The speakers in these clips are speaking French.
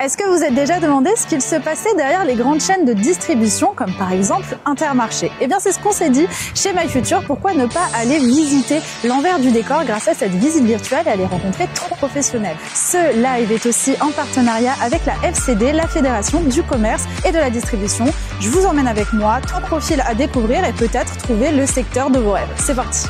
Est-ce que vous êtes déjà demandé ce qu'il se passait derrière les grandes chaînes de distribution, comme par exemple Intermarché? Eh bien, c'est ce qu'on s'est dit chez MyFuture. Pourquoi ne pas aller visiter l'envers du décor grâce à cette visite virtuelle et aller rencontrer 3 professionnels? Ce live est aussi en partenariat avec la FCD, la Fédération du Commerce et de la Distribution. Je vous emmène avec moi, 3 profils à découvrir et peut-être trouver le secteur de vos rêves. C'est parti!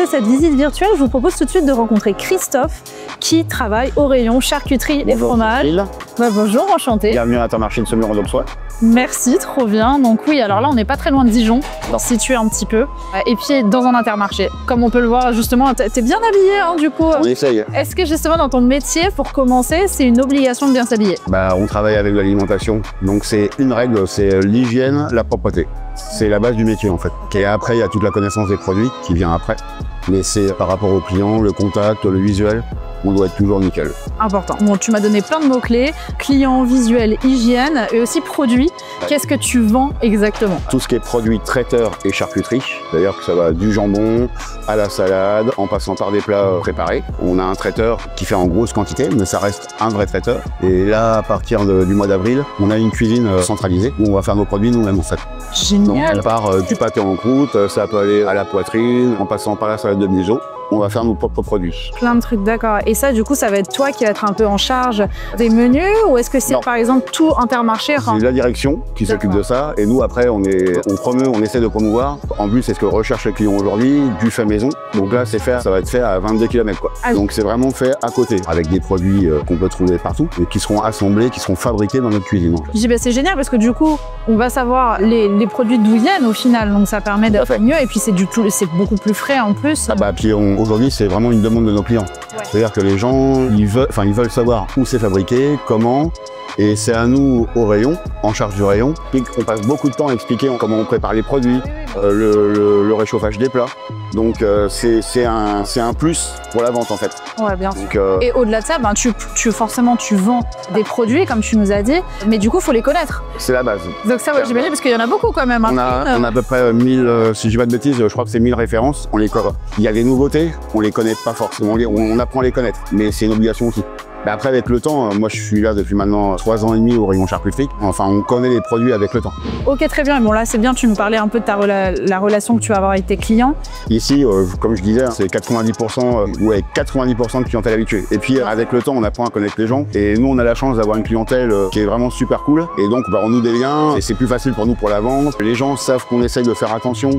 Cette visite virtuelle, je vous propose tout de suite de rencontrer Christophe qui travaille au rayon charcuterie et fromage. Bonjour, enchanté. Bienvenue à Intermarché de Saumur-en-Auxois. Merci, trop bien. Donc oui, alors là, on n'est pas très loin de Dijon, situé un petit peu. Et puis dans un Intermarché, comme on peut le voir justement, t'es bien habillé hein, du coup. On essaye. Est-ce que justement dans ton métier, pour commencer, c'est une obligation de bien s'habiller? On travaille avec l'alimentation, donc c'est une règle, c'est l'hygiène, la propreté. C'est la base du métier en fait. Et après, il y a toute la connaissance des produits qui vient après. Mais c'est par rapport aux clients, le contact, le visuel, on doit être toujours nickel. Important. Bon, tu m'as donné plein de mots-clés, client, visuel, hygiène et aussi produits. Ouais. Qu'est-ce que tu vends exactement? Tout ce qui est produits traiteurs et charcuterie. D'ailleurs que ça va du jambon à la salade, en passant par des plats préparés. On a un traiteur qui fait en grosse quantité, mais ça reste un vrai traiteur. Et là, à partir du mois d'avril, on a une cuisine centralisée où on va faire nos produits nous-mêmes en fait. Génial. Donc, on part du pâté en croûte, ça peut aller à la poitrine, en passant par la salade de miso. On va faire nos propres produits. Plein de trucs, d'accord. Et ça, du coup, ça va être toi qui va être un peu en charge des menus ou est-ce que c'est par exemple tout Intermarché? C'est la direction qui s'occupe de ça et nous après on promeut, on essaie de promouvoir. En plus, c'est ce que recherche le client aujourd'hui, du fait maison. Donc là, ça va être fait à 22 km quoi. Ah, donc c'est vraiment fait à côté avec des produits qu'on peut trouver partout et qui seront assemblés, qui seront fabriqués dans notre cuisine. Je dis c'est génial parce que du coup, on va savoir les produits d'où viennent au final. Donc ça permet d'être mieux et puis c'est beaucoup plus frais en plus. Aujourd'hui, c'est vraiment une demande de nos clients. Ouais. C'est-à-dire que les gens, ils veulent savoir où c'est fabriqué, comment, et c'est à nous, au rayon, en charge du rayon, on passe beaucoup de temps à expliquer comment on prépare les produits, le réchauffage des plats. Donc c'est un plus pour la vente en fait. Ouais, bien sûr. Et au-delà de ça, forcément tu vends des produits comme tu nous as dit, mais du coup il faut les connaître. C'est la base. Donc ça, ouais, j'imagine parce qu'il y en a beaucoup quand même. On a à peu près 1000, si je dis pas de bêtises, je crois que c'est 1000 références. Il y a des nouveautés, on les connaît pas forcément, on apprend à les connaître, mais c'est une obligation aussi. Mais après, avec le temps, moi je suis là depuis maintenant 3 ans et demi au rayon charcuterie. Enfin, on connaît les produits avec le temps. Ok, très bien. Bon là, c'est bien, tu nous parlais un peu de la relation que tu vas avoir avec tes clients. Ici, comme je disais, c'est 90% ou 90% de clientèle habituée. Et puis, avec le temps, on apprend à connaître les gens. Et nous, on a la chance d'avoir une clientèle qui est vraiment super cool. Et donc, on noue des liens et c'est plus facile pour nous pour la vente. Les gens savent qu'on essaye de faire attention.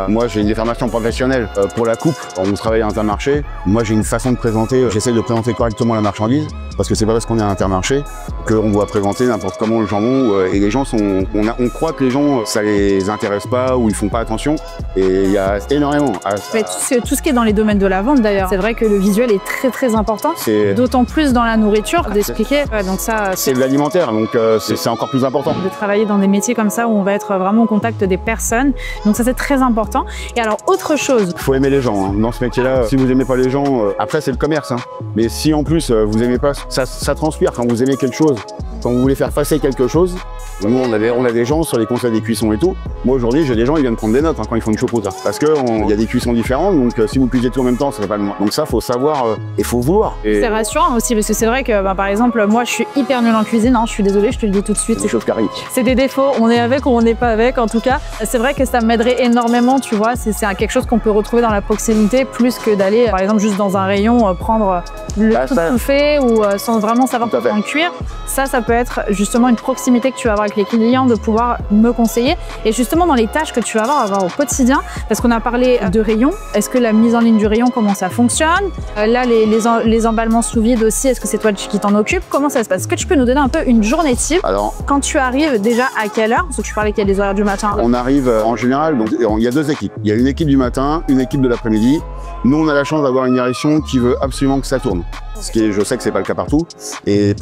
Moi, j'ai une formation professionnelle pour la coupe. On travaille à Intermarché. Moi, j'ai une façon de présenter. J'essaie de présenter correctement la marchandise. Parce que c'est pas parce qu'on est à Intermarché qu'on doit présenter n'importe comment le jambon et les gens on croit que les gens ça les intéresse pas ou ils font pas attention et il y a énormément à ça. Tout ce qui est dans les domaines de la vente d'ailleurs, c'est vrai que le visuel est très très important, d'autant plus dans la nourriture, d'expliquer. Donc ça c'est de l'alimentaire donc c'est encore plus important. De travailler dans des métiers comme ça où on va être vraiment au contact des personnes, donc ça c'est très important. Et alors autre chose. Il faut aimer les gens hein. Dans ce métier-là. Si vous aimez pas les gens, après c'est le commerce hein. Mais si en plus vous aimez pas, ça transpire quand vous aimez quelque chose, quand vous voulez faire passer quelque chose. Nous, on a des gens sur les conseils des cuissons et tout. Moi, aujourd'hui, j'ai des gens, ils viennent prendre des notes hein, quand ils font une choucroute. Hein, parce qu'il y a des cuissons différentes, donc si vous cuisez tout en même temps, ça va pas le moins. Donc ça, faut savoir et faut vouloir. C'est rassurant aussi, parce que c'est vrai que, par exemple, moi, je suis hyper nulle en cuisine. Hein, je suis désolée, je te le dis tout de suite. C'est des choses qui arrivent. C'est des défauts, on est avec ou on n'est pas avec, en tout cas. C'est vrai que ça m'aiderait énormément, tu vois. C'est quelque chose qu'on peut retrouver dans la proximité, plus que d'aller, par exemple, juste dans un rayon, prendre le tout fait ou sans vraiment savoir comment cuire. Ça peut peut être justement une proximité que tu vas avoir avec les clients, de pouvoir me conseiller. Et justement, dans les tâches que tu vas avoir au quotidien, parce qu'on a parlé de rayons, est-ce que la mise en ligne du rayon, comment ça fonctionne? Là, les emballements sous vide aussi, est-ce que c'est toi qui t'en occupe? Comment ça se passe? Est-ce que tu peux nous donner un peu une journée type? Alors, quand tu arrives déjà à quelle heure? Parce que tu parlais qu'il y a des horaires du matin. On arrive en général, donc il y a 2 équipes. Il y a une équipe du matin, une équipe de l'après-midi. Nous, on a la chance d'avoir une direction qui veut absolument que ça tourne. Ce qui est, je sais que c'est pas le cas partout. Et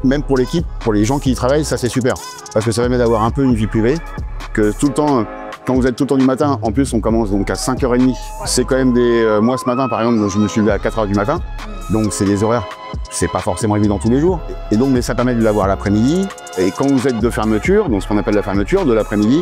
même pour l'équipe, pour les gens qui y travaillent, ça c'est super. Parce que ça permet d'avoir un peu une vie privée. Que tout le temps, quand vous êtes tout le temps du matin, en plus on commence donc à 5h30. C'est quand même moi ce matin par exemple, je me suis levé à 4h du matin. Donc c'est des horaires, c'est pas forcément évident tous les jours. Et donc, mais ça permet de l'avoir l'après-midi. Et quand vous êtes de fermeture, donc ce qu'on appelle la fermeture de l'après-midi,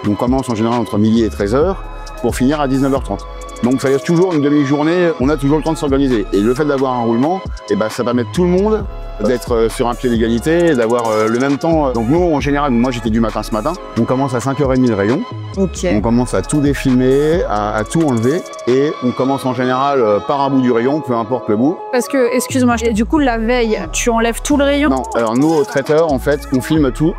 on commence en général entre midi et 13h pour finir à 19h30. Donc ça laisse toujours une demi-journée, on a toujours le temps de s'organiser. Et le fait d'avoir un roulement, ça permet à tout le monde d'être sur un pied d'égalité, d'avoir le même temps. Donc nous, en général, moi j'étais du matin ce matin, on commence à 5h30 le rayon. On commence à tout défilmer, à tout enlever. Et on commence en général par un bout du rayon, peu importe le bout. Parce que, excuse-moi, du coup, la veille, tu enlèves tout le rayon? Non, alors nous, au traiteur, en fait, on filme tous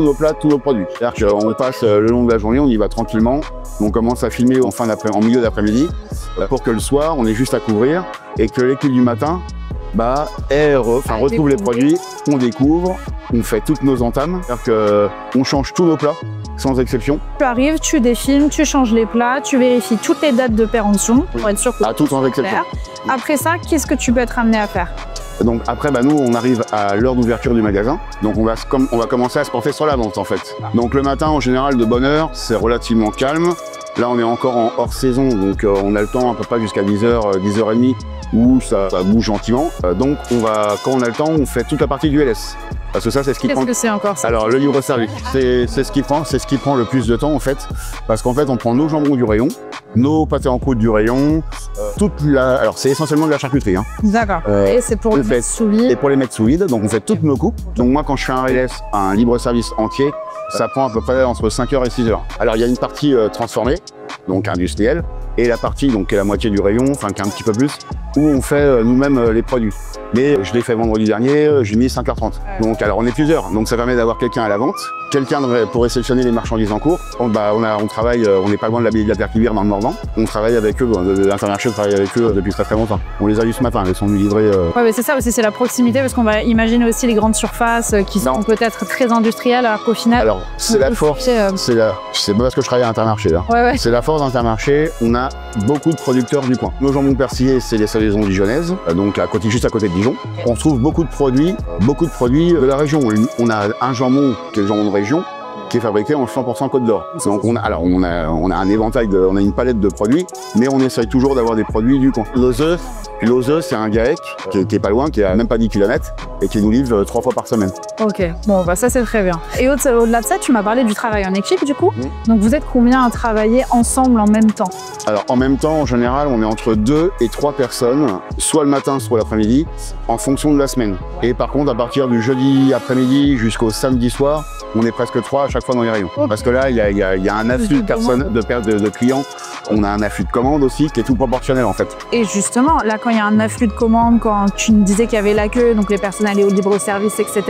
nos plats, tous nos produits. C'est-à-dire qu'on passe le long de la journée, on y va tranquillement. On commence à filmer en milieu d'après-midi pour que le soir, on ait juste à couvrir et que l'équipe du matin retrouve les produits, on découvre, on fait toutes nos entames. C'est-à-dire qu'on change tous nos plats, sans exception. Tu arrives, tu défilmes, tu changes les plats, tu vérifies toutes les dates de péremption pour être sûr que tout sans exception. Après ça, qu'est-ce que tu peux être amené à faire? Donc après, nous, on arrive à l'heure d'ouverture du magasin. Donc on va commencer à se porter sur la vente en fait. Donc le matin, en général, de bonne heure, c'est relativement calme. Là, on est encore en hors saison, donc on a le temps à peu près jusqu'à 10h, 10h30 où ça bouge gentiment. Donc quand on a le temps, on fait toute la partie du LS. Parce que ça, c'est ce qui prend. Qu'est-ce que c'est encore ça? Alors le libre service, c'est ce qui prend le plus de temps en fait, parce qu'en fait, on prend nos jambons du rayon, nos pâtés en croûte du rayon, alors c'est essentiellement de la charcuterie. Hein. D'accord. Et c'est pour les mettre sous vide. Et pour les mettre sous vide, donc on fait toutes nos coupes. Donc moi, quand je fais un LS, un libre service entier, ça prend à peu près entre 5h et 6h. Alors il y a une partie transformée, donc industrielle, et la partie donc qui est la moitié du rayon, enfin qui est un petit peu plus, où on fait nous-mêmes les produits. Mais je l'ai fait vendredi dernier, j'ai mis 5h30. Donc alors on est plusieurs, donc ça permet d'avoir quelqu'un à la vente, quelqu'un pour réceptionner les marchandises en cours. On travaille, on n'est pas loin de l'abbaye de la Perquivière dans le Morvan. On travaille avec eux, l'Intermarché travaille avec eux depuis très longtemps. On les a vus ce matin, ils sont venus livrer. Ouais, mais c'est ça aussi, c'est la proximité, parce qu'on va imaginer aussi les grandes surfaces qui sont peut-être très industrielles, alors qu'au final. Alors c'est la force, c'est pas parce que je travaille à Intermarché là. Ouais. C'est la force d'Intermarché, on a beaucoup de producteurs du coin. Nos jambons persillés, c'est les salaisons dijonnaises, donc juste à côté de Dijon. On trouve beaucoup de produits de la région. On a un jambon qui est le jambon de région, qui est fabriqué en 100% Côte d'Or. Donc on a un éventail, on a une palette de produits, mais on essaye toujours d'avoir des produits du coin. L'Ozeux, c'est un GAEC qui est pas loin, qui a même pas 10 km et qui nous livre 3 fois par semaine. Ok, bon ça c'est très bien. Et au-delà de ça, tu m'as parlé du travail en équipe du coup. Donc vous êtes combien à travailler ensemble en même temps? Alors en même temps, en général, on est entre 2 et 3 personnes, soit le matin, soit l'après-midi, en fonction de la semaine. Et par contre, à partir du jeudi après-midi jusqu'au samedi soir, on est presque 3 à chaque fois dans les rayons. Parce que là, il y a un afflux de personnes, de clients. On a un afflux de commandes aussi qui est tout proportionnel en fait. Et justement, là quand il y a un afflux de commandes, quand tu me disais qu'il y avait la queue, donc les personnes allaient au libre-service, etc.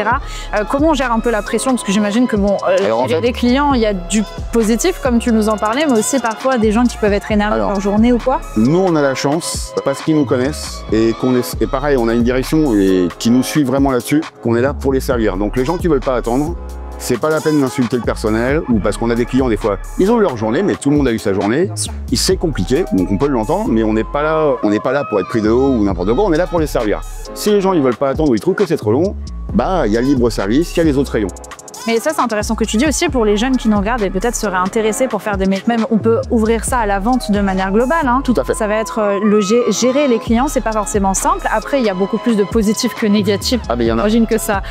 Comment on gère un peu la pression? Parce que j'imagine que les clients, il y a du positif comme tu nous en parlais, mais aussi parfois des gens qui peuvent être énervés par journée ou quoi. Nous on a la chance, parce qu'ils nous connaissent, et pareil, on a une direction qui nous suit vraiment là-dessus, qu'on est là pour les servir. Donc les gens qui veulent pas attendre, c'est pas la peine d'insulter le personnel, ou parce qu'on a des clients des fois, ils ont eu leur journée, mais tout le monde a eu sa journée. C'est compliqué, donc on peut l'entendre, mais on n'est pas là pour être pris de haut ou n'importe quoi, on est là pour les servir. Si les gens ils veulent pas attendre ou ils trouvent que c'est trop long, il y a le libre service, il y a les autres rayons. Mais ça, c'est intéressant que tu dis aussi pour les jeunes qui nous regardent et peut-être seraient intéressés pour faire des métiers. Même, on peut ouvrir ça à la vente de manière globale. Hein. Tout à fait. Ça va être gérer les clients, c'est pas forcément simple. Après, il y a beaucoup plus de positifs que négatifs. Mais il y en a. J'imagine que ça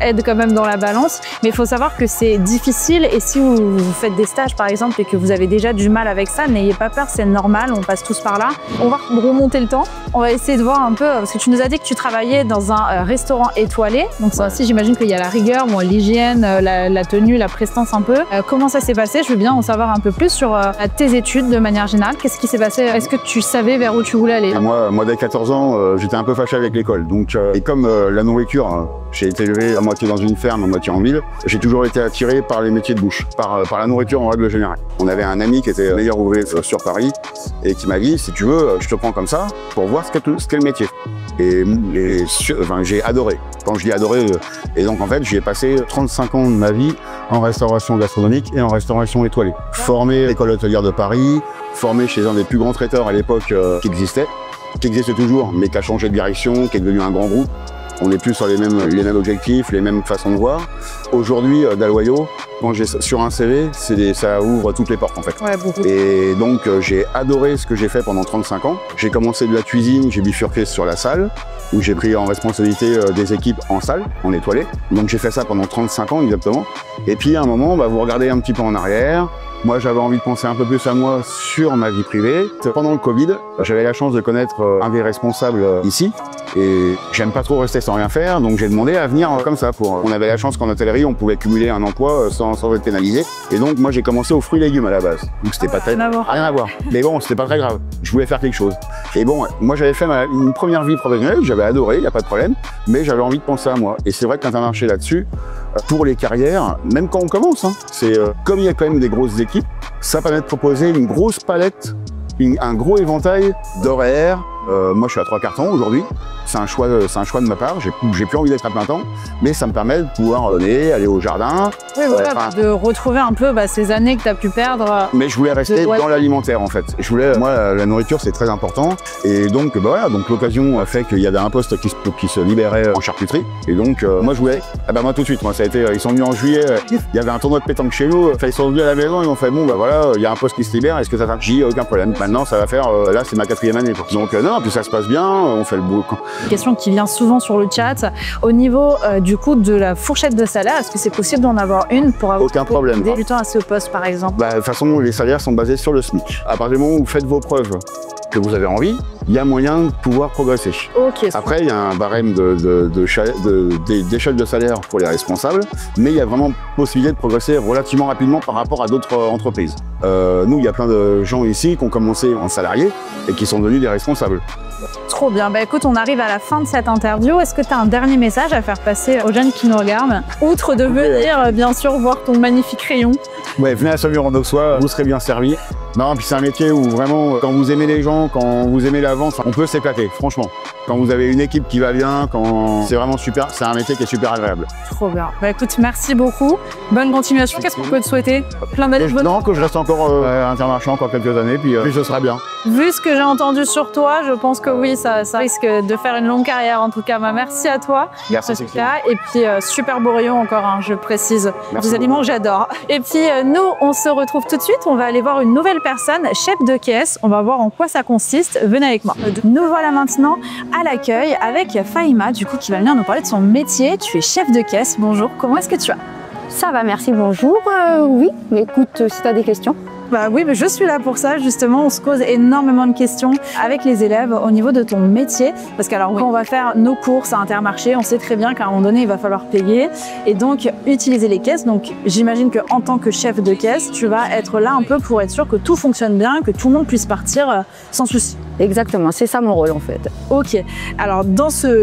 aide quand même dans la balance. Mais il faut savoir que c'est difficile. Et si vous faites des stages, par exemple, et que vous avez déjà du mal avec ça, n'ayez pas peur, c'est normal. On passe tous par là. On va remonter le temps. On va essayer de voir un peu, parce que tu nous as dit que tu travaillais dans un restaurant étoilé. Donc ça aussi, j'imagine qu'il y a la rigueur, l'hygiène, la tenue, la prestance un peu. Comment ça s'est passé? Je veux bien en savoir un peu plus sur tes études de manière générale. Qu'est-ce qui s'est passé? Est-ce que tu savais vers où tu voulais aller? Moi, dès 14 ans, j'étais un peu fâché avec l'école. Donc, et comme la nourriture, j'ai été élevé à moitié dans une ferme, à moitié en ville, j'ai toujours été attiré par les métiers de bouche, par la nourriture en règle générale. On avait un ami qui était meilleur ouvrier sur Paris et qui m'a dit, si tu veux, je te prends comme ça pour voir ce qu'est le métier. Et enfin, j'ai adoré. Quand je dis adoré, et donc en fait, j'y ai passé 35 ans de ma vie en restauration gastronomique et en restauration étoilée. Formé à l'école hôtelière de Paris, formé chez un des plus grands traiteurs à l'époque qui existe toujours, mais qui a changé de direction, qui est devenu un grand groupe. On n'est plus sur les mêmes objectifs, les mêmes façons de voir. Aujourd'hui, Dalloyau, quand j'ai sur un CV, ça ouvre toutes les portes en fait. Ouais, beaucoup. Et donc j'ai adoré ce que j'ai fait pendant 35 ans. J'ai commencé de la cuisine, j'ai bifurqué sur la salle, où j'ai pris en responsabilité des équipes en salle, en étoilé. Donc j'ai fait ça pendant 35 ans exactement. Et puis à un moment, vous regardez un petit peu en arrière. Moi, j'avais envie de penser un peu plus à moi sur ma vie privée. Pendant le Covid, j'avais la chance de connaître un des responsables ici. Et j'aime pas trop rester sans rien faire, donc j'ai demandé à venir comme ça. On avait la chance qu'en hôtellerie, on pouvait cumuler un emploi sans être pénalisé. Et donc moi, j'ai commencé aux fruits et légumes à la base. Donc c'était pas rien à voir. Mais bon, c'était pas très grave. Je voulais faire quelque chose. Et bon, moi, j'avais fait une première vie professionnelle, j'avais adoré, il n'y a pas de problème, mais j'avais envie de penser à moi. Et c'est vrai qu'Intermarché là-dessus, pour les carrières, même quand on commence, comme il y a quand même des grosses équipes, ça permet de proposer une grosse palette, un gros éventail d'horaires. Moi, je suis à 3/4 temps aujourd'hui. C'est un choix de ma part. J'ai plus envie d'être à plein temps, mais ça me permet de pouvoir aller au jardin. Oui, voilà, de retrouver un peu ces années que tu as pu perdre. Mais je voulais rester dans l'alimentaire en fait. Moi, la nourriture, c'est très important. Et donc, voilà, donc l'occasion a fait qu'il y avait un poste qui se libérait en charcuterie. Et donc, moi, je voulais. Moi, tout de suite, ça a été. Ils sont venus en juillet. Il y avait un tournoi de pétanque chez nous. Ils sont venus à la maison. Ils m'ont fait voilà, il y a un poste qui se libère. Est-ce que ça t'a? J'ai dit aucun problème. Maintenant, ça va faire. Là, c'est ma 4e année. Donc, non, puis ça se passe bien. On fait le boulot. Une question qui vient souvent sur le chat. Au niveau du coup de la fourchette de salaire, est-ce que c'est possible d'en avoir une pour avoir aucun problème du temps à ce poste par exemple? De toute façon, les salaires sont basés sur le SMIC. À partir du moment où vous faites vos preuves, que vous avez envie, il y a moyen de pouvoir progresser. Okay. Après, il y a un barème d'échelle de salaire pour les responsables, mais il y a vraiment possibilité de progresser relativement rapidement par rapport à d'autres entreprises. Nous, il y a plein de gens ici qui ont commencé en salarié et qui sont devenus des responsables. Trop bien. Écoute, on arrive à la fin de cette interview. Est-ce que tu as un dernier message à faire passer aux jeunes qui nous regardent? Outre de venir, bien sûr, voir ton magnifique rayon. Ouais, venez à Saumur-en-Auxois, vous serez bien servi. Non, puis c'est un métier où vraiment, quand vous aimez les gens, quand vous aimez la vente, on peut s'éclater, franchement. Quand vous avez une équipe qui va bien, c'est vraiment super, c'est un métier qui est super agréable. Trop bien. Écoute, merci beaucoup. Bonne continuation. Qu'est-ce qu'on peut te souhaiter? Plein d'années. Non, que je reste encore à Intermarché encore quelques années, puis ce sera bien. Vu ce que j'ai entendu sur toi, je pense que oui, ça risque de faire une longue carrière en tout cas. Merci à toi. Merci. Et puis super beau rayon encore, je précise. Merci des aliments que j'adore. Et puis nous, on se retrouve tout de suite. On va aller voir une nouvelle personne, chef de caisse. On va voir en quoi ça consiste. Venez avec moi. Nous voilà maintenant à l'accueil avec Fahima, du coup, qui va venir nous parler de son métier. Tu es chef de caisse. Bonjour, comment est-ce que tu vas? Ça va, merci, bonjour. Oui, mais écoute, si tu as des questions. Oui, mais je suis là pour ça, justement. On se pose énormément de questions avec les élèves au niveau de ton métier. Parce qu'alors, quand on va faire nos courses à Intermarché, on sait très bien qu'à un moment donné, il va falloir payer et donc utiliser les caisses. Donc, j'imagine qu'en tant que chef de caisse, tu vas être là un peu pour être sûr que tout fonctionne bien, que tout le monde puisse partir sans souci. Exactement, c'est ça mon rôle en fait. Ok, alors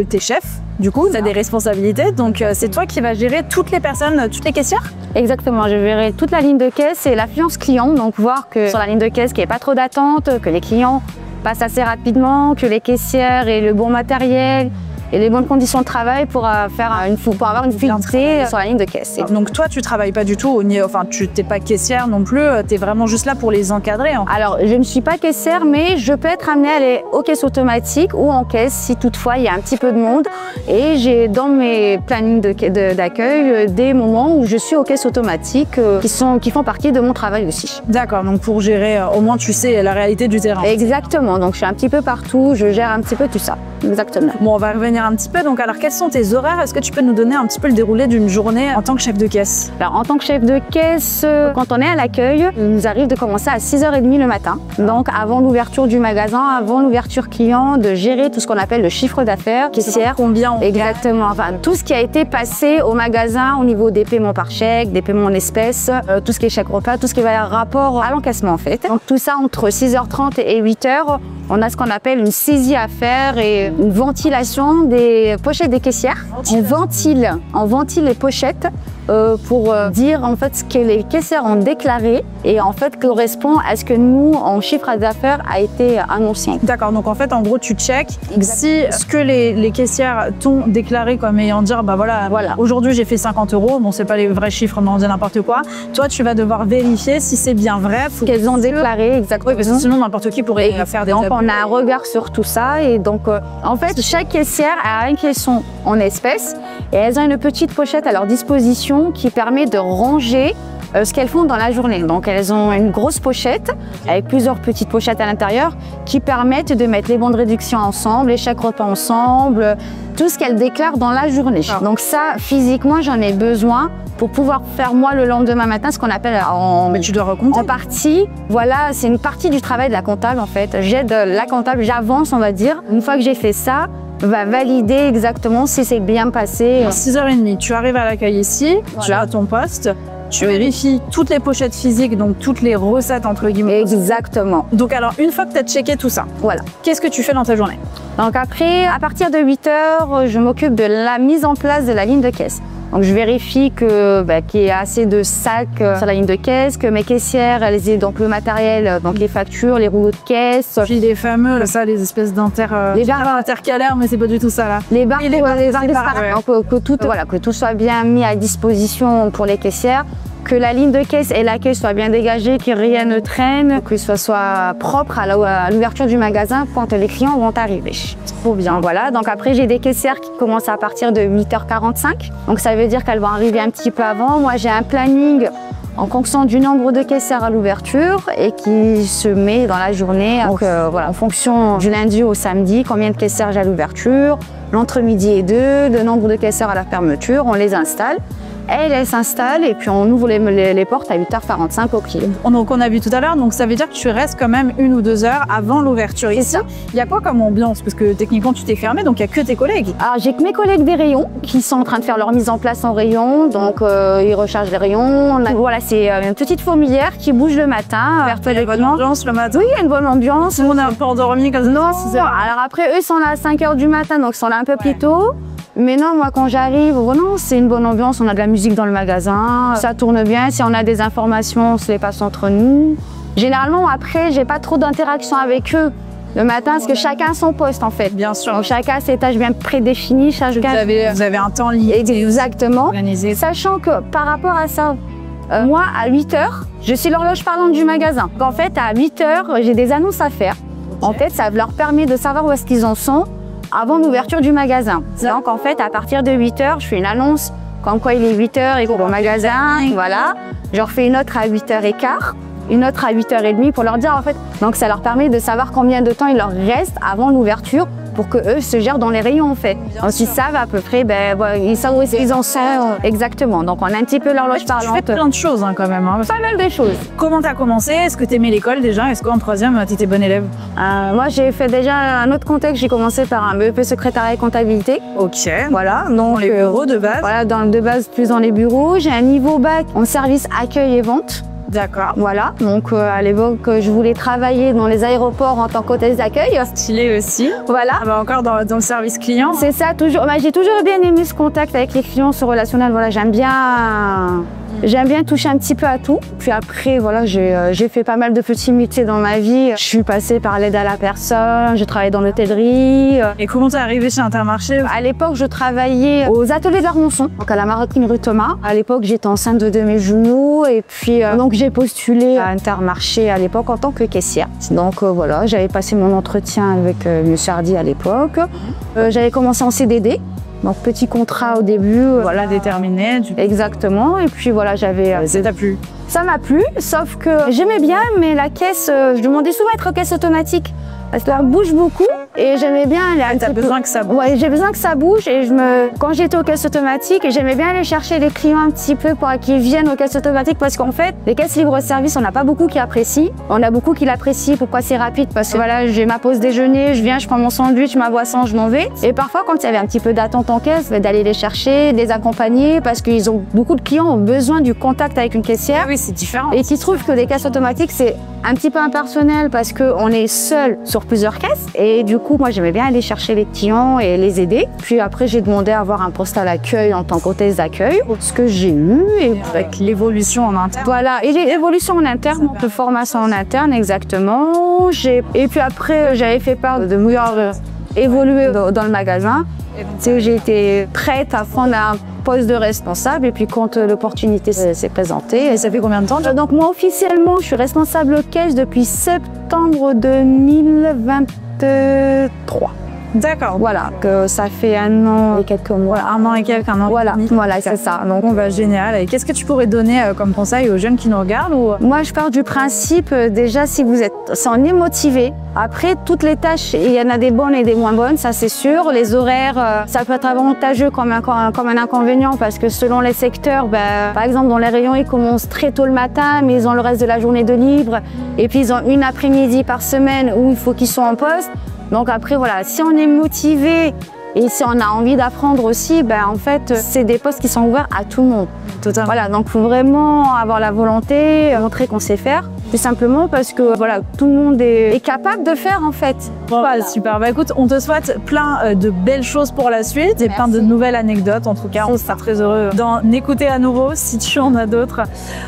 t'es chef, du coup, tu as des responsabilités, donc c'est toi qui vas gérer toutes les personnes, toutes les caissières? Exactement, je verrai toute la ligne de caisse et l'affluence client, donc voir que sur la ligne de caisse qu'il n'y ait pas trop d'attente, que les clients passent assez rapidement, que les caissières aient le bon matériel et les bonnes conditions de travail pour avoir une fluidité sur la ligne de caisse. Donc toi, tu travailles pas du tout, tu n'es pas caissière non plus, tu es vraiment juste là pour les encadrer. Alors, je ne suis pas caissière, mais je peux être amenée à aller aux caisses automatiques ou en caisse si toutefois il y a un petit peu de monde. Et j'ai dans mes plannings d'accueil des moments où je suis aux caisses automatiques qui font partie de mon travail aussi. D'accord, donc pour gérer, au moins tu sais la réalité du terrain. Exactement, donc je suis un petit peu partout, je gère un petit peu tout ça. Exactement. Bon, on va revenir revenir un petit peu. Donc alors, quels sont tes horaires? Est-ce que tu peux nous donner un petit peu le déroulé d'une journée en tant que chef de caisse? Alors, en tant que chef de caisse, quand on est à l'accueil, il nous arrive de commencer à 6h30 le matin. Donc, avant l'ouverture du magasin, avant l'ouverture client, de gérer tout ce qu'on appelle le chiffre d'affaires, caissière. Combien on Exactement. Enfin, tout ce qui a été passé au magasin au niveau des paiements par chèque, des paiements en espèces, tout ce qui est chèque repas, tout ce qui va rapport à l'encaissement en fait. Donc, tout ça entre 6h30 et 8h, on a ce qu'on appelle une saisie à faire et une ventilation des pochettes des caissières. On ventile les pochettes pour dire en fait ce que les caissières ont déclaré et en fait correspond à ce que nous, en chiffre d'affaires, a été annoncé. D'accord, donc en fait, en gros, tu check si ce que les caissières t'ont déclaré comme ayant dire, bah voilà. Aujourd'hui j'ai fait 50 €, bon c'est pas les vrais chiffres, mais on dit n'importe quoi. Toi, tu vas devoir vérifier si c'est bien vrai. Qu'elles ont déclaré, exactement. Oui, parce que sinon n'importe qui pourrait faire des Donc on a un regard sur tout ça et donc en fait chaque caissière a une caisson en espèces et elles ont une petite pochette à leur disposition qui permet de ranger ce qu'elles font dans la journée. Donc elles ont une grosse pochette avec plusieurs petites pochettes à l'intérieur qui permettent de mettre les bons de réduction ensemble, les chèques repas ensemble, tout ce qu'elles déclarent dans la journée. Donc ça, physiquement, j'en ai besoin pour pouvoir faire moi le lendemain matin ce qu'on appelle en partie. Voilà, c'est une partie du travail de la comptable en fait. J'aide la comptable, j'avance on va dire. Une fois que j'ai fait ça, va valider exactement si c'est bien passé. 6h30, tu arrives à l'accueil ici, tu as ton poste. Tu vérifies toutes les pochettes physiques, donc toutes les recettes entre guillemets. Exactement. Donc alors, une fois que tu as checké tout ça, voilà. Qu'est-ce que tu fais dans ta journée? Donc après, à partir de 8h, je m'occupe de la mise en place de la ligne de caisse. Donc je vérifie qu'il y a assez de sacs sur la ligne de caisse, que mes caissières, elles aient donc le matériel, donc les factures, les rouleaux de caisse. Puis les fameux, les espèces les barres intercalaires, mais c'est pas du tout ça là. Les barres, les barres donc que tout soit bien mis à disposition pour les caissières. Que la ligne de caisse et l'accueil soient bien dégagés, que rien ne traîne, que ce soit propre à l'ouverture du magasin quand les clients vont arriver. Trop bien, voilà. Donc après, j'ai des caissières qui commencent à partir de 8h45. Donc ça veut dire qu'elles vont arriver un petit peu avant. Moi, j'ai un planning en fonction du nombre de caissières à l'ouverture et qui se met dans la journée. Donc voilà, en fonction du lundi au samedi, combien de caissières j'ai à l'ouverture, l'entre-midi et 2, le nombre de caissières à la fermeture, on les installe. Elle s'installe et puis on ouvre les portes à 8h45 au client. Donc on a vu tout à l'heure, donc ça veut dire que tu restes quand même 1 ou 2 heures avant l'ouverture ici. Il y a quoi comme ambiance? Parce que techniquement tu t'es fermé, donc il n'y a que tes collègues. Alors j'ai que mes collègues des rayons qui sont en train de faire leur mise en place en rayon, donc ils rechargent les rayons. Voilà, c'est une petite fourmilière qui bouge le matin. Il y a une bonne ambiance le matin? Oui, il y a une bonne ambiance. On est un peu endormi comme ça. Non, alors après eux sont là à 5h du matin, donc ils sont là un peu plus tôt. Mais non, moi quand j'arrive, vraiment c'est une bonne ambiance, on a de la musique dans le magasin, ça tourne bien, si on a des informations, on se les passe entre nous. Généralement après, j'ai pas trop d'interaction avec eux le matin parce que chacun a son poste en fait. Bien sûr. Donc chacun a ses tâches bien prédéfinies, Vous avez un temps limité. Exactement. Organisé. Sachant que par rapport à ça, moi à 8h, je suis l'horloge parlante du magasin. Donc en fait à 8h, j'ai des annonces à faire. En fait, ça leur permet de savoir où est-ce qu'ils en sont avant l'ouverture du magasin. Donc en fait, à partir de 8h, je fais une annonce comme quoi il est 8h et au magasin, voilà. Je leur fais une autre à 8h15, une autre à 8h30 pour leur dire en fait. Donc ça leur permet de savoir combien de temps il leur reste avant l'ouverture pour qu'eux se gèrent dans les rayons en fait. Donc ils savent à peu près, ils savent où ils en sont exactement. Donc on a un petit peu l'horloge parlante. Tu fais plein de choses quand même. Pas mal de choses. Comment tu as commencé? Est-ce que tu aimais l'école déjà? Est-ce qu'en 3e, tu étais bonne élève? Moi j'ai fait déjà un autre contexte. J'ai commencé par un BEP secrétariat et comptabilité. Ok. Voilà. Donc dans les bureaux de base? Voilà, de base plus dans les bureaux. J'ai un niveau bac en service accueil et vente. D'accord. Voilà, donc à l'époque, je voulais travailler dans les aéroports en tant qu'hôtesse d'accueil. Stylé aussi. Voilà. Encore dans le service client. C'est ça, toujours. J'ai toujours bien aimé ce contact avec les clients, ce relationnel. Voilà, j'aime bien toucher un petit peu à tout. Puis après, voilà, j'ai fait pas mal de petits métiers dans ma vie. Je suis passée par l'aide à la personne, j'ai travaillé dans l'hôtellerie. Et comment t'es arrivée chez Intermarché? À l'époque, je travaillais aux ateliers d'Armançon, donc à la maroquinerie rue Thomas. À l'époque, j'étais enceinte de mes genoux et puis donc j'ai postulé à Intermarché à l'époque en tant que caissière. Donc voilà, j'avais passé mon entretien avec Monsieur Hardy à l'époque. J'avais commencé en CDD. Donc petit contrat au début, voilà, déterminé. Exactement. Et puis voilà, j'avais. Ça t'a plu? Ça m'a plu, sauf que j'aimais bien, mais la caisse, je demandais souvent à être caisse automatique parce qu'elle bouge beaucoup. Et j'aimais bien aller T'as besoin que ça bouge. Ouais, j'ai besoin que ça bouge et quand j'étais aux caisses automatiques, j'aimais bien aller chercher les clients un petit peu pour qu'ils viennent aux caisses automatiques parce qu'en fait, les caisses libre-service, on n'a pas beaucoup qui apprécient. On a beaucoup qui l'apprécient. Pourquoi c'est rapide? Parce que voilà, j'ai ma pause déjeuner, je viens, je prends mon sandwich, ma boisson, je m'en vais. Et parfois, quand il y avait un petit peu d'attente en caisse, d'aller les chercher, de les accompagner parce qu'ils ont beaucoup de clients ont besoin du contact avec une caissière. Oui, c'est différent. Et qui trouvent que les caisses automatiques, c'est un petit peu impersonnel parce qu'on est seul sur plusieurs caisses. Et du coup, moi, j'aimais bien aller chercher les clients et les aider. Puis après, j'ai demandé à avoir un poste à l'accueil en tant qu'hôtesse d'accueil, ce que j'ai eu. Et avec l'évolution en interne. Voilà, et l'évolution en interne, de formation en interne, exactement. Et puis après, j'avais fait part de vouloir évoluer dans le magasin. J'ai été prête à prendre un poste de responsable et puis quand l'opportunité s'est présentée. Et ça fait combien de temps? Donc moi officiellement je suis responsable caisse depuis septembre 2023. D'accord. Voilà, que ça fait 1 an et quelques mois. Voilà, 1 an et quelques, 1 an. Voilà, c'est ça. Donc, génial. Et qu'est-ce que tu pourrais donner comme conseil aux jeunes qui nous regardent ou... Moi, je pars du principe, déjà, si on est motivé, après, toutes les tâches, il y en a des bonnes et des moins bonnes, ça c'est sûr. Les horaires, ça peut être avantageux comme un inconvénient parce que selon les secteurs, par exemple, dans les rayons, ils commencent très tôt le matin, mais ils ont le reste de la journée de libre. Et puis, ils ont une après-midi par semaine où il faut qu'ils soient en poste. Donc après, voilà, si on est motivé et si on a envie d'apprendre aussi, en fait, c'est des postes qui sont ouverts à tout le monde. Totalement. Voilà, donc il faut vraiment avoir la volonté, montrer qu'on sait faire. Tout simplement parce que voilà, tout le monde est capable de faire en fait. Voilà. Super, écoute, on te souhaite plein de belles choses pour la suite et plein de nouvelles anecdotes. En tout cas, on sera très heureux d'en écouter à nouveau si tu en as d'autres.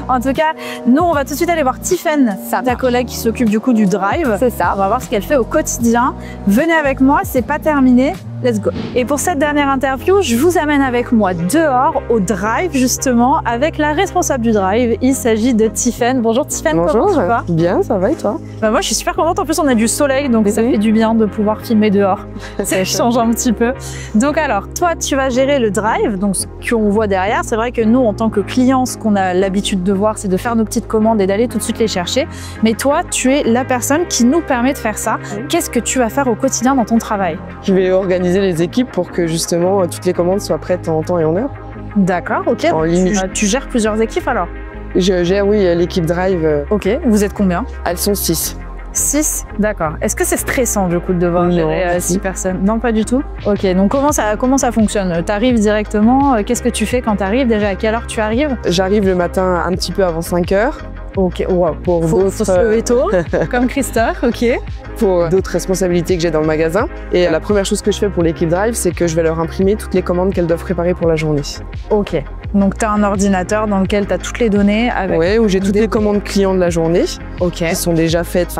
En tout cas, nous, on va tout de suite aller voir Tiffaine, ta collègue qui s'occupe du coup du drive. C'est ça. On va voir ce qu'elle fait au quotidien. Venez avec moi, c'est pas terminé. Let's go. Et pour cette dernière interview, je vous amène avec moi dehors au drive justement avec la responsable du drive. Il s'agit de Tiffaine. Bonjour Tiffaine. Bonjour. Comment tu vas? Bien, ça va et toi? Moi je suis super contente, en plus on a du soleil donc ça fait du bien de pouvoir filmer dehors. Ça change un petit peu. Donc alors, toi tu vas gérer le drive, donc ce qu'on voit derrière, c'est vrai que nous en tant que clients, ce qu'on a l'habitude de voir c'est de faire nos petites commandes et d'aller tout de suite les chercher. Mais toi tu es la personne qui nous permet de faire ça. Qu'est-ce que tu vas faire au quotidien dans ton travail? Je vais organiser les équipes pour que justement toutes les commandes soient prêtes en temps et en heure. D'accord, ok. En limite. Tu gères plusieurs équipes alors? Je gère, oui, l'équipe drive. Ok, vous êtes combien? Elles sont 6. 6, d'accord. Est-ce que c'est stressant du coup de devoir gérer 6 personnes? Non, pas du tout. Ok, donc comment ça fonctionne? Tu arrives directement, qu'est-ce que tu fais quand tu arrives? Déjà, à quelle heure tu arrives? J'arrive le matin un petit peu avant 5 heures. Ok, wow. Faut se lever tôt, comme Christophe, ok. Pour d'autres responsabilités que j'ai dans le magasin. Et la première chose que je fais pour l'équipe drive, c'est que je vais leur imprimer toutes les commandes qu'elles doivent préparer pour la journée. Ok, donc tu as un ordinateur dans lequel tu as toutes les données avec... Oui, où j'ai toutes les commandes clients de la journée qui sont déjà faites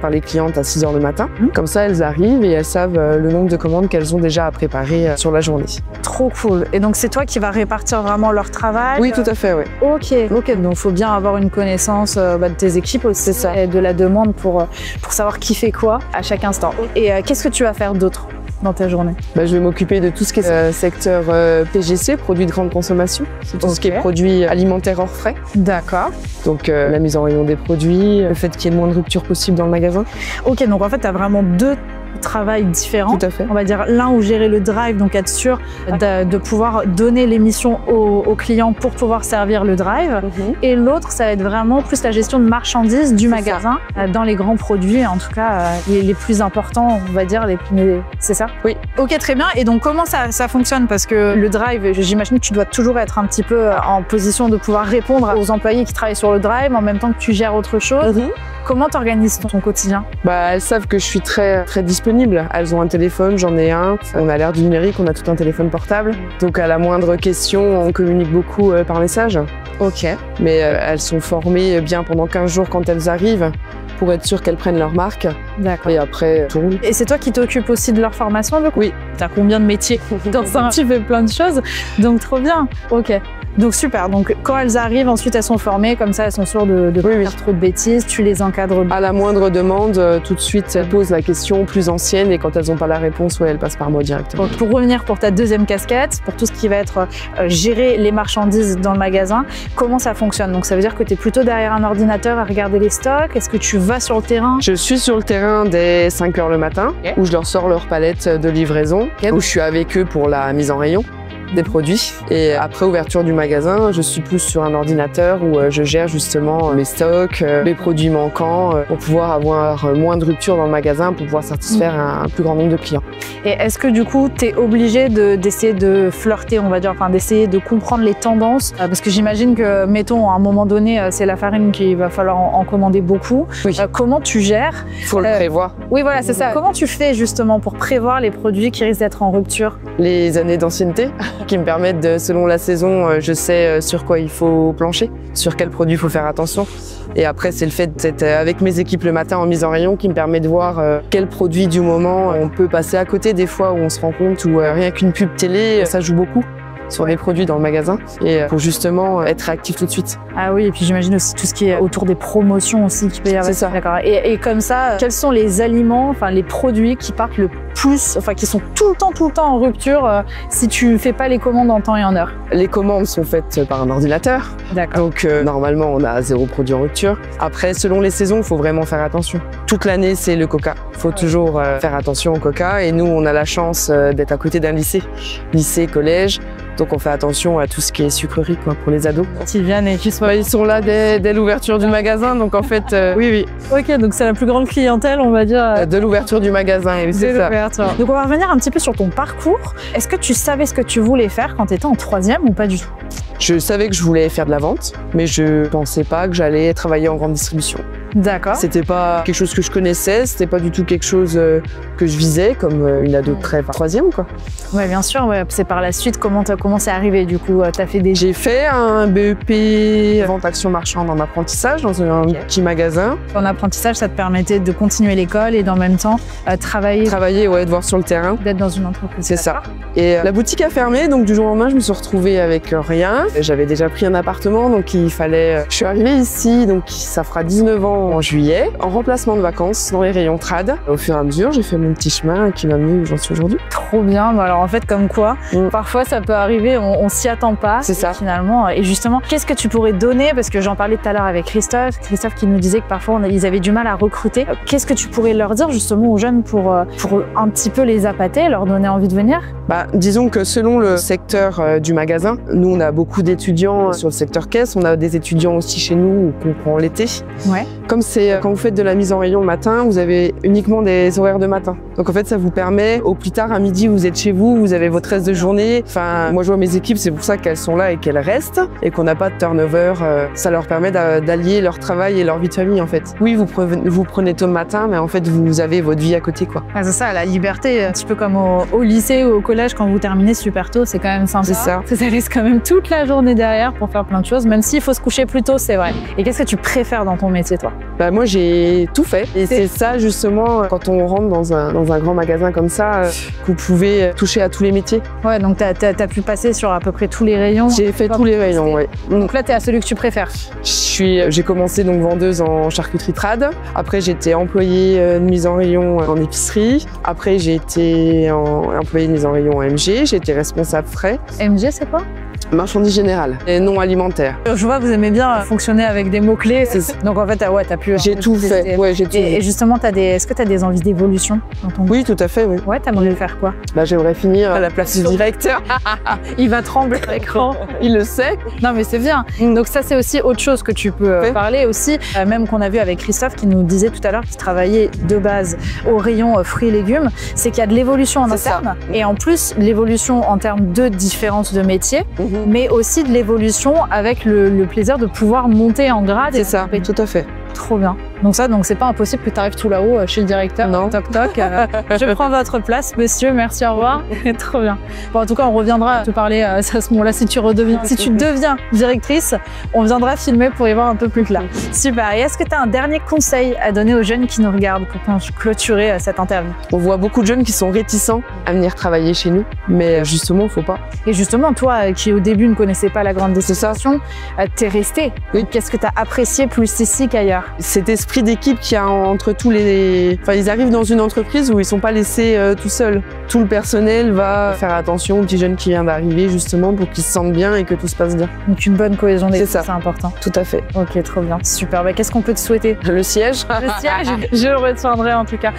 par les clientes à 6 heures le matin. Comme ça, elles arrivent et elles savent le nombre de commandes qu'elles ont déjà à préparer sur la journée. Trop cool. Et donc c'est toi qui vas répartir vraiment leur travail? Oui, tout à fait, oui. Ok, donc il faut bien avoir une connaissance de tes équipes aussi, c'est ça, et de la demande pour savoir qui fait quoi à chaque instant. Et qu'est-ce que tu vas faire d'autre dans ta journée? Je vais m'occuper de tout ce qui est secteur PGC, produits de grande consommation. C'est tout ce qui est produits alimentaires hors frais. D'accord. Donc la mise en rayon des produits, le fait qu'il y ait le moins de rupture possible dans le magasin. Ok, donc en fait, tu as vraiment 2 travail différents. Tout à fait. On va dire l'un où gérer le drive, donc être sûr de pouvoir donner les missions aux clients pour pouvoir servir le drive. Et l'autre, ça va être vraiment plus la gestion de marchandises du magasin dans les grands produits, en tout cas les plus importants, on va dire. C'est ça? Oui. Ok, très bien. Et donc comment ça fonctionne? Parce que le drive, j'imagine que tu dois toujours être un petit peu en position de pouvoir répondre aux employés qui travaillent sur le drive en même temps que tu gères autre chose. Comment tu organises ton quotidien? Elles savent que je suis très disponible. Elles ont un téléphone, j'en ai un. On a l'ère du numérique, on a tout un téléphone portable. Donc à la moindre question, on communique beaucoup par message. Ok. Mais elles sont formées bien pendant 15 jours quand elles arrivent pour être sûres qu'elles prennent leur marque. D'accord. Et après, tourne. Et c'est toi qui t'occupes aussi de leur formation, du coup? Oui. T'as combien de métiers dans ça? Tu fais plein de choses, donc trop bien. Ok. Donc super, donc quand elles arrivent, ensuite elles sont formées, comme ça elles sont sûres de pas faire trop de bêtises, tu les encadres. À la moindre demande, tout de suite, elles posent la question plus ancienne et quand elles n'ont pas la réponse, elles passent par moi directement. Donc, pour revenir pour ta deuxième casquette, pour tout ce qui va être gérer les marchandises dans le magasin, comment ça fonctionne? Donc ça veut dire que tu es plutôt derrière un ordinateur à regarder les stocks? Est-ce que tu vas sur le terrain? Je suis sur le terrain dès 5 h le matin, où je leur sors leur palette de livraison, où je suis avec eux pour la mise en rayon des produits. Et après ouverture du magasin, je suis plus sur un ordinateur où je gère justement mes stocks, les produits manquants, pour pouvoir avoir moins de ruptures dans le magasin, pour pouvoir satisfaire un plus grand nombre de clients. Et est-ce que du coup, tu es obligé d'essayer de flirter, on va dire, enfin d'essayer de comprendre les tendances? Parce que j'imagine que, mettons, à un moment donné, c'est la farine qu'il va falloir en commander beaucoup. Oui. Comment tu gères? Il faut le prévoir. Oui, voilà, c'est ça. Comment tu fais justement pour prévoir les produits qui risquent d'être en rupture? Les années d'ancienneté qui me permettent de, selon la saison, je sais sur quoi il faut plancher, sur quel produit il faut faire attention. Et après, c'est le fait d'être avec mes équipes le matin en mise en rayon qui me permet de voir quel produit du moment on peut passer à côté des fois où on se rend compte où rien qu'une pub télé, ça joue beaucoup sur les produits dans le magasin et pour justement être réactif tout de suite. Ah oui, et puis j'imagine aussi tout ce qui est autour des promotions aussi qui peut y avoir. C'est ça. D'accord. Et comme ça, quels sont les aliments, enfin les produits qui partent le plus, enfin qui sont tout le temps en rupture si tu fais pas les commandes en temps et en heure? Les commandes sont faites par un ordinateur. D'accord. Donc normalement, on a 0 produit en rupture. Après, selon les saisons, il faut vraiment faire attention. Toute l'année, c'est le coca. Il faut toujours faire attention au coca. Et nous, on a la chance d'être à côté d'un lycée, collège. Donc on fait attention à tout ce qui est sucrerie quoi, pour les ados. Ils viennent et ils sont là dès l'ouverture du magasin, donc en fait, oui. Ok, donc c'est la plus grande clientèle, on va dire. De l'ouverture du magasin, oui, c'est ça. Donc on va revenir un petit peu sur ton parcours. Est-ce que tu savais ce que tu voulais faire quand tu étais en 3e ou pas du tout? Je savais que je voulais faire de la vente, mais je pensais pas que j'allais travailler en grande distribution. D'accord. C'était pas quelque chose que je connaissais, c'était pas du tout quelque chose que je visais comme une ado de 3e quoi. Ouais, bien sûr, ouais. C'est par la suite comment c'est arrivé du coup, t'as fait des... J'ai fait un BEP vente action marchande en apprentissage dans un petit magasin. En apprentissage, ça te permettait de continuer l'école et d'en même temps travailler. Travailler, ouais, de voir sur le terrain. D'être dans une entreprise. C'est ça. Et la boutique a fermé, donc du jour au lendemain, je me suis retrouvée avec rien. J'avais déjà pris un appartement, donc il fallait... Je suis arrivée ici, donc ça fera 19 ans en juillet, en remplacement de vacances dans les rayons trad. Au fur et à mesure, j'ai fait mon petit chemin qui m'a amené où j'en suis aujourd'hui. Trop bien. Bon, alors en fait, comme quoi, parfois ça peut arriver, on s'y attend pas. C'est ça. Finalement. Et justement, qu'est-ce que tu pourrais donner? Parce que j'en parlais tout à l'heure avec Christophe qui nous disait que parfois ils avaient du mal à recruter. Qu'est-ce que tu pourrais leur dire justement aux jeunes pour un petit peu les appâter, leur donner envie de venir? Disons que selon le secteur du magasin, nous on a beaucoup d'étudiants sur le secteur caisse, on a des étudiants aussi chez nous qu'on prend l'été. Ouais. Comme c'est quand vous faites de la mise en rayon le matin, vous avez uniquement des horaires de matin. Donc en fait ça vous permet, au plus tard à midi vous êtes chez vous, vous avez votre reste de journée. Enfin moi je vois mes équipes, c'est pour ça qu'elles sont là et qu'elles restent et qu'on n'a pas de turnover. Ça leur permet d'allier leur travail et leur vie de famille en fait. Oui vous prenez tôt le matin mais en fait vous avez votre vie à côté quoi. Ah, c'est ça, la liberté, un petit peu comme au lycée ou au collège quand vous terminez super tôt, c'est quand même sympa. C'est ça. Ça laisse quand même toute la journée derrière pour faire plein de choses, même s'il faut se coucher plus tôt, c'est vrai. Et qu'est-ce que tu préfères dans ton métier toi? Moi j'ai tout fait et c'est ça justement quand on rentre dans un grand magasin comme ça que vous pouvez toucher à tous les métiers. Ouais, donc t'as pu passer sur à peu près tous les rayons. J'ai fait tous les rayons, ouais. Donc là t'es à celui que tu préfères. J'ai commencé donc vendeuse en charcuterie trad. Après j'ai été employée de mise en rayon en épicerie. Après j'ai été employée de mise en rayon en MG. J'ai été responsable frais. MG c'est quoi? Marchandises générales et non alimentaires. Je vois que vous aimez bien fonctionner avec des mots-clés. Donc en fait, t'as pu... J'ai tout fait, ouais, j'ai tout fait. Et justement, est-ce que t'as des envies d'évolution dans ton... Oui, tout à fait, oui. Ouais, t'aimerais faire quoi? J'aimerais finir à la place du directeur. Il va trembler à l'écran. Il le sait. Non, mais c'est bien. Donc ça, c'est aussi autre chose que tu peux parler aussi. Même qu'on a vu avec Christophe qui nous disait tout à l'heure qu'il travaillait de base au rayon fruits et légumes. C'est qu'il y a de l'évolution en interne. Et en plus, l'évolution en termes de différence de métier. Mais aussi de l'évolution avec le plaisir de pouvoir monter en grade. C'est ça, tout à fait. Trop bien. Donc c'est pas impossible que tu arrives tout là-haut chez le directeur. Non. Toc toc. Je prends votre place, monsieur. Merci, au revoir. Trop bien. Bon, en tout cas, on reviendra te parler à ce moment-là si tu deviens directrice, on viendra filmer pour y voir un peu plus clair. Super. Et est-ce que tu as un dernier conseil à donner aux jeunes qui nous regardent pour clôturer cette interview? On voit beaucoup de jeunes qui sont réticents à venir travailler chez nous, mais justement, faut pas. Et justement, toi qui au début ne connaissais pas la grande destination, t'es resté. Oui. Qu'est-ce que tu as apprécié plus ici qu'ailleurs? Cet esprit d'équipe qu'il y a entre tous les... Enfin, ils arrivent dans une entreprise où ils sont pas laissés tout seuls. Tout le personnel va faire attention aux petits jeunes qui viennent d'arriver, justement, pour qu'ils se sentent bien et que tout se passe bien. Donc une bonne cohésion d'équipe, c'est important. Tout à fait. Ok, trop bien. Super. Qu'est-ce qu'on peut te souhaiter? Le siège. Le siège, je le retiendrai en tout cas.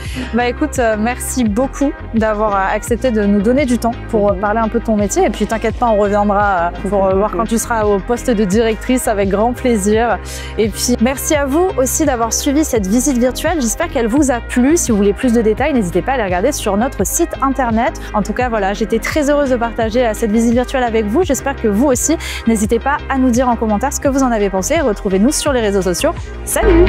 Écoute, merci beaucoup d'avoir accepté de nous donner du temps pour parler un peu de ton métier. Et puis t'inquiète pas, on reviendra pour voir quand tu seras au poste de directrice avec grand plaisir. Et puis merci à vous aussi d'avoir suivi cette visite virtuelle. J'espère qu'elle vous a plu. Si vous voulez plus de détails, n'hésitez pas à les regarder sur notre site internet. En tout cas, voilà, j'étais très heureuse de partager cette visite virtuelle avec vous. J'espère que vous aussi. N'hésitez pas à nous dire en commentaire ce que vous en avez pensé. Retrouvez-nous sur les réseaux sociaux. Salut!